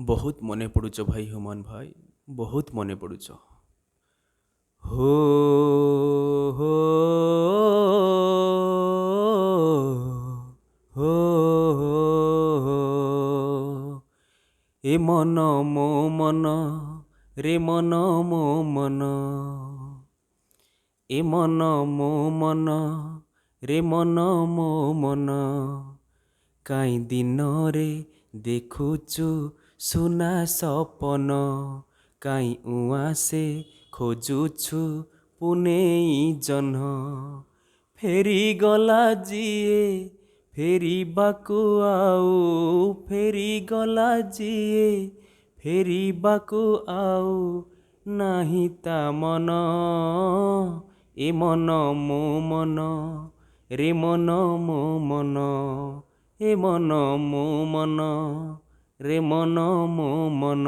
ବହୁତ ମନେ ପଡ଼ୁଛ ଭାଇ ହୁମାନ ଭାଇ, ବହୁତ ମନେ ପଡ଼ୁଛ। ହୋ ହୋ ହୋ ହୋ। ଏ ମନ ମୋ ମନ ରେ ମନ ମୋ ମନ, ଏ ମନ ମୋ ମନ ରେ ମନ ମୋ ମନ, କାଇଁ ଦିନରେ ଦେଖୁଛୁ ସୁନା ସପନ, କାଇଁ ଉଆଁସେ ଖୋଜୁଛୁ ପୁନେଇ ଜହ୍ନ। ଫେରିଗଲା ଯିଏ ଫେରିବାକୁ ଆଉ, ଫେରିଗଲା ଯିଏ ଫେରିବାକୁ ଆଉ ନାହିଁ ତା ମନ। ଏ ମନ ମୋ ମନ ରେ ମନ ମୋ ମନ, ଏ ମନ ମୋ ମନ ରେ ମନ ମୋ ମନ।